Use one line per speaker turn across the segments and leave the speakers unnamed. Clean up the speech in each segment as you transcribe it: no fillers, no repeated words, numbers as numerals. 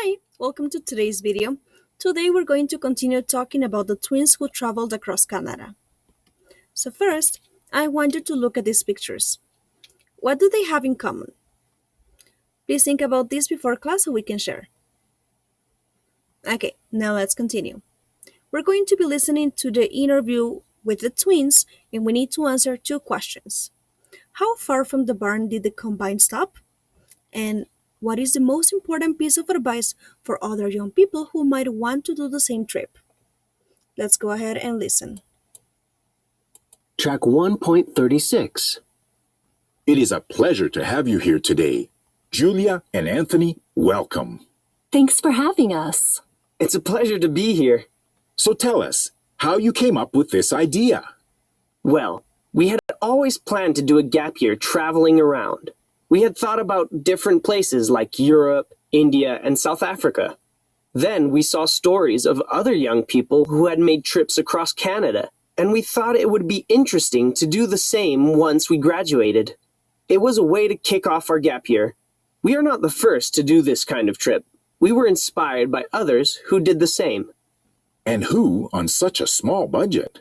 Hi, welcome to today's video. Today we're going to continue talking about the twins who traveled across Canada. So first, I want you to look at these pictures. What do they have in common? Please think about this before class so we can share. Okay, now let's continue. We're going to be listening to the interview with the twins and we need to answer two questions. How far from the barn did the combine stop? And what is the most important piece of advice for other young people who might want to do the same trip? Let's go ahead and listen.
Track 1.36.
It is a pleasure to have you here today. Julia and Anthony, welcome.
Thanks for having us.
It's a pleasure to be here.
So tell us how you came up with this idea.
Well, we had always planned to do a gap year traveling around. We had thought about different places like Europe, India, and South Africa. Then we saw stories of other young people who had made trips across Canada, and we thought it would be interesting to do the same once we graduated. It was a way to kick off our gap year. We are not the first to do this kind of trip. We were inspired by others who did the same.
And who on such a small budget?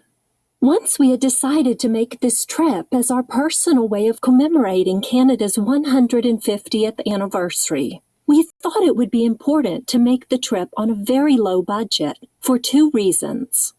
Once we had decided to make this trip as our personal way of commemorating Canada's 150th anniversary, we thought it would be important to make the trip on a very low budget for two reasons.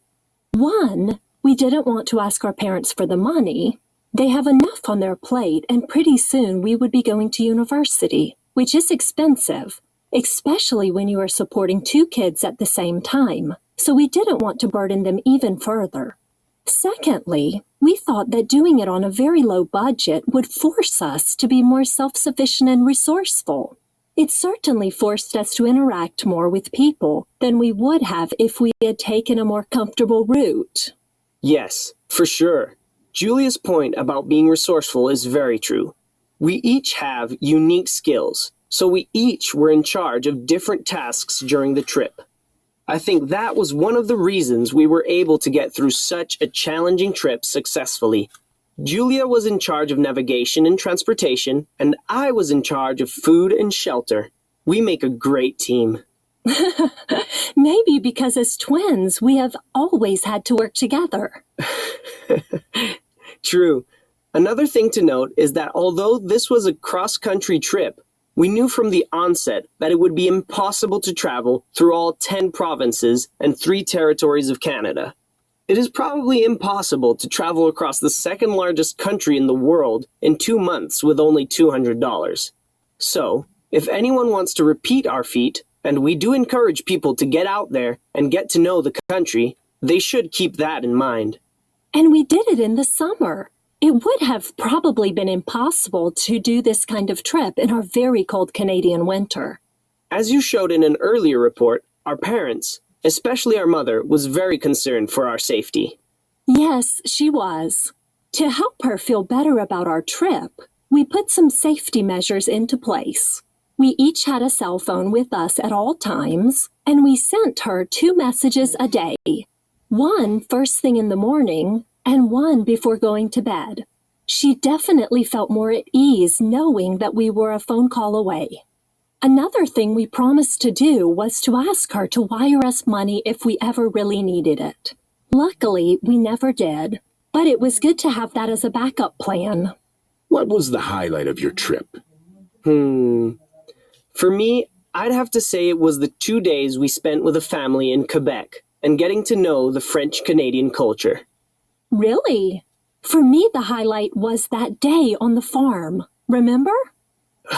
One, we didn't want to ask our parents for the money. They have enough on their plate, and pretty soon we would be going to university, which is expensive, especially when you are supporting two kids at the same time, so we didn't want to burden them even further. Secondly, we thought that doing it on a very low budget would force us to be more self-sufficient and resourceful. It certainly forced us to interact more with people than we would have if we had taken a more comfortable route.
Yes, for sure. Julia's point about being resourceful is very true. We each have unique skills, so we each were in charge of different tasks during the trip. I think that was one of the reasons we were able to get through such a challenging trip successfully. Julia was in charge of navigation and transportation, and I was in charge of food and shelter. We make a great team.
Maybe because as twins, we have always had to work together.
True. Another thing to note is that although this was a cross-country trip, we knew from the onset that it would be impossible to travel through all 10 provinces and 3 territories of Canada. It is probably impossible to travel across the second largest country in the world in 2 months with only $200. So, if anyone wants to repeat our feat, and we do encourage people to get out there and get to know the country, they should keep that in mind.
And we did it in the summer. It would have probably been impossible to do this kind of trip in our very cold Canadian winter.
As you showed in an earlier report, our parents, especially our mother, was very concerned for our safety.
Yes, she was. To help her feel better about our trip, we put some safety measures into place. We each had a cell phone with us at all times, and we sent her 2 messages a day. One first thing in the morning, and one before going to bed. She definitely felt more at ease knowing that we were a phone call away. Another thing we promised to do was to ask her to wire us money if we ever really needed it. Luckily, we never did, but it was good to have that as a backup plan.
What was the highlight of your trip?
For me, I'd have to say it was the 2 days we spent with a family in Quebec and getting to know the French-Canadian culture.
Really? For me, the highlight was that day on the farm. Remember?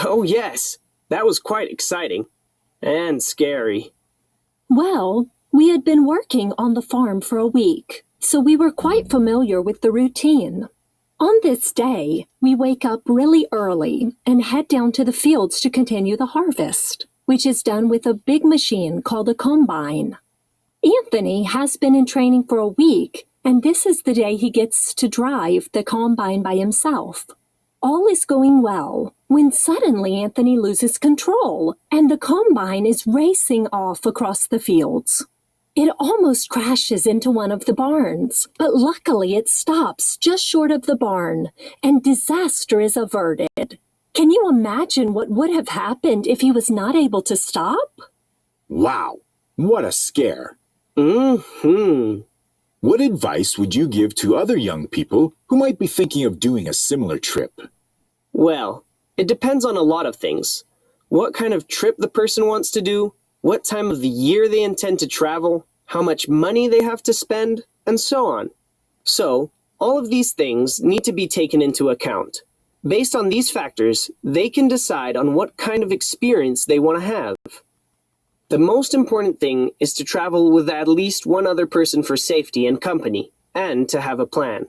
Oh yes, that was quite exciting. And scary.
Well, we had been working on the farm for a week, so we were quite familiar with the routine. On this day, we wake up really early and head down to the fields to continue the harvest, which is done with a big machine called a combine. Anthony has been in training for a week, and this is the day he gets to drive the combine by himself. All is going well when suddenly Anthony loses control and the combine is racing off across the fields. It almost crashes into one of the barns, but luckily it stops just short of the barn and disaster is averted. Can you imagine what would have happened if he was not able to stop?
Wow, what a scare.
Hmm.
What advice would you give to other young people who might be thinking of doing a similar trip?
Well, it depends on a lot of things. What kind of trip the person wants to do, what time of the year they intend to travel, how much money they have to spend, and so on. So, all of these things need to be taken into account. Based on these factors, they can decide on what kind of experience they want to have. The most important thing is to travel with at least one other person for safety and company, and to have a plan.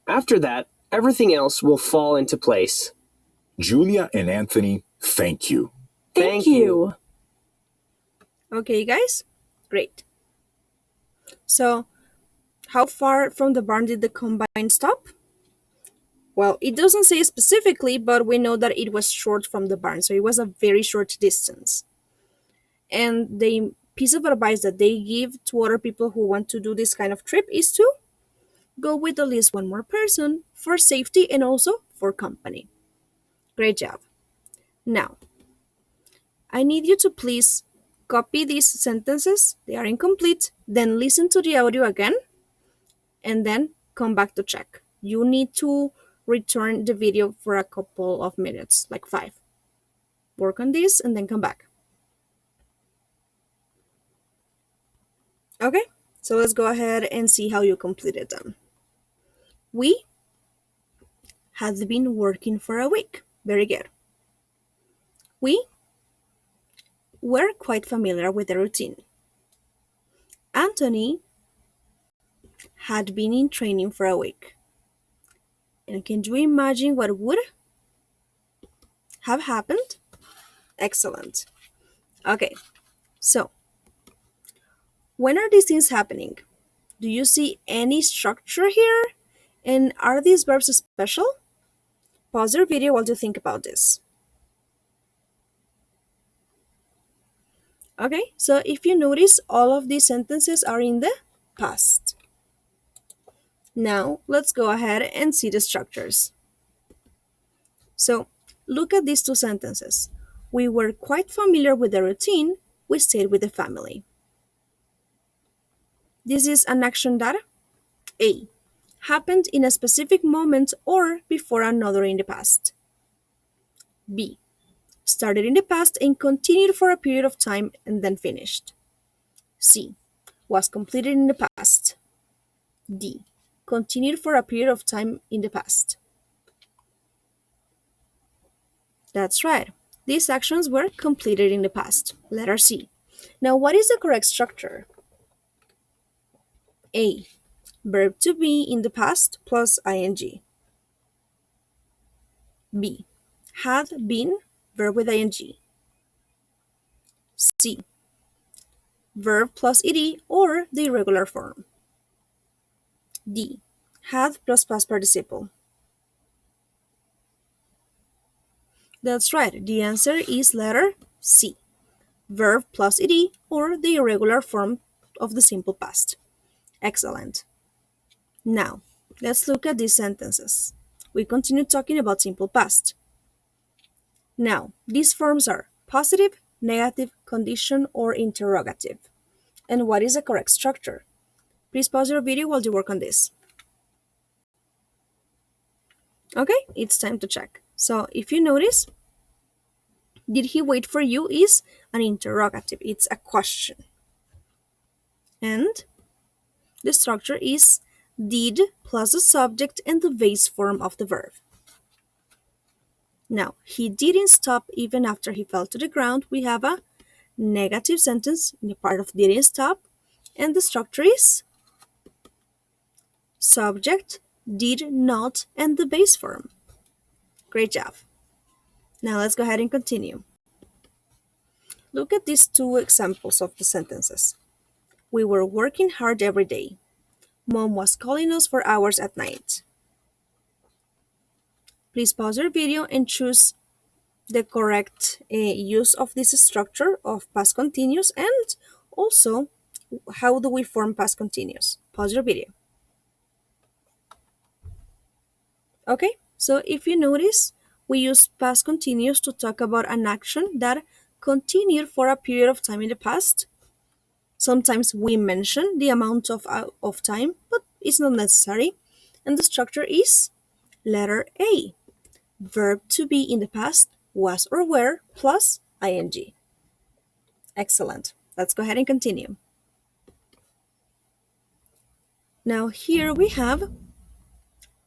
After that, everything else will fall into place.
Julia and Anthony, thank you.
Thank you.
Okay, guys? Great. So, how far from the barn did the combine stop? Well, it doesn't say specifically, but we know that it was short from the barn, so it was a very short distance. And the piece of advice that they give to other people who want to do this kind of trip is to go with at least one more person for safety and also for company. Great job. Now, I need you to please copy these sentences. They are incomplete. Then listen to the audio again and then come back to check. You need to return the video for a couple of minutes, like 5. Work on this and then come back. Okay, so let's go ahead and see how you completed them. We had been working for a week. Very good. We were quite familiar with the routine. Anthony had been in training for a week. And can you imagine what would have happened? Excellent. Okay, so when are these things happening? Do you see any structure here? And are these verbs special? Pause your video while you think about this. Okay, so if you notice, all of these sentences are in the past. Now, let's go ahead and see the structures. So, look at these two sentences. We were quite familiar with the routine. We stayed with the family. This is an action that A. happened in a specific moment or before another in the past. B. started in the past and continued for a period of time and then finished. C. was completed in the past. D. continued for a period of time in the past. That's right. These actions were completed in the past. Letter C. Now, what is the correct structure? A. Verb to be in the past plus ing. B. Had been, verb with ing. C. Verb plus ed or the irregular form. D. Had plus past participle. That's right. The answer is letter C. Verb plus ed or the irregular form of the simple past. Excellent. Now, let's look at these sentences. We continue talking about simple past. Now, these forms are positive, negative, condition, or interrogative. And what is the correct structure? Please pause your video while you work on this. Okay, it's time to check. So if you notice, did he wait for you is an interrogative. It's a question. And the structure is did plus the subject and the base form of the verb. Now, he didn't stop even after he fell to the ground. We have a negative sentence in the part of didn't stop, and the structure is subject, did not, and the base form. Great job. Now let's go ahead and continue. Look at these two examples of the sentences. We were working hard every day. Mom was calling us for hours at night. Please pause your video and choose the correct use of this structure of past continuous and also how do we form past continuous. Pause your video. Okay, so if you notice, we use past continuous to talk about an action that continued for a period of time in the past. Sometimes we mention the amount of time, but it's not necessary. And the structure is letter A. Verb to be in the past, was or were, plus ing. Excellent. Let's go ahead and continue. Now here we have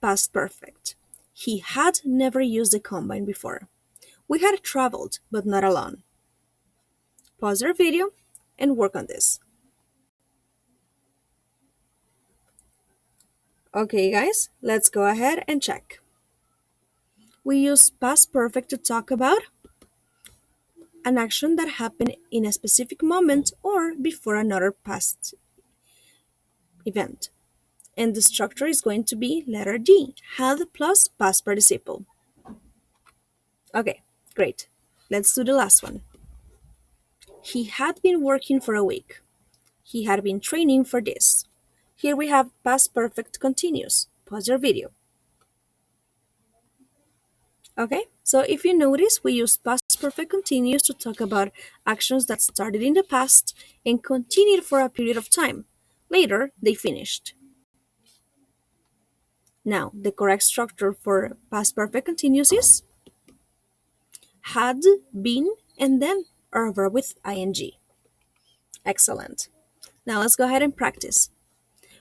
past perfect. He had never used the combine before. We had traveled, but not alone. Pause our video and work on this. Okay, guys, let's go ahead and check. We use past perfect to talk about an action that happened in a specific moment or before another past event. And the structure is going to be letter D, had plus past participle. Okay, great. Let's do the last one. He had been working for a week. He had been training for this. Here we have past perfect continuous. Pause your video. Okay, so if you notice, we use past perfect continuous to talk about actions that started in the past and continued for a period of time. Later, they finished. Now, the correct structure for past perfect continuous is had, been, and then a verb with ing. Excellent. Now let's go ahead and practice.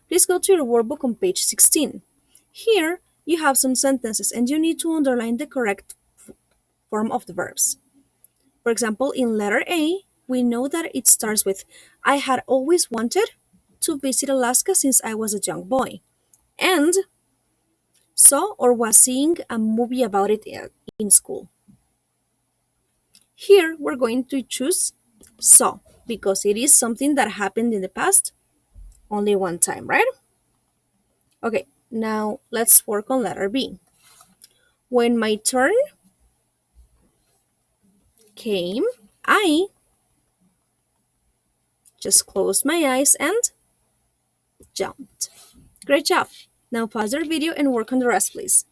Please go to your workbook on page 16. Here, you have some sentences and you need to underline the correct form of the verbs. For example, in letter A, we know that it starts with I had always wanted to visit Alaska since I was a young boy, and saw or was seeing a movie about it in school. Here, we're going to choose saw because it is something that happened in the past only one time, right? Okay, now let's work on letter B. When my turn came, I just closed my eyes and jumped. Great job. Now pause your video and work on the rest, please.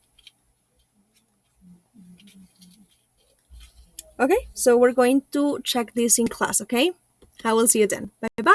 Okay, so we're going to check this in class, okay? I will see you then. Bye-bye.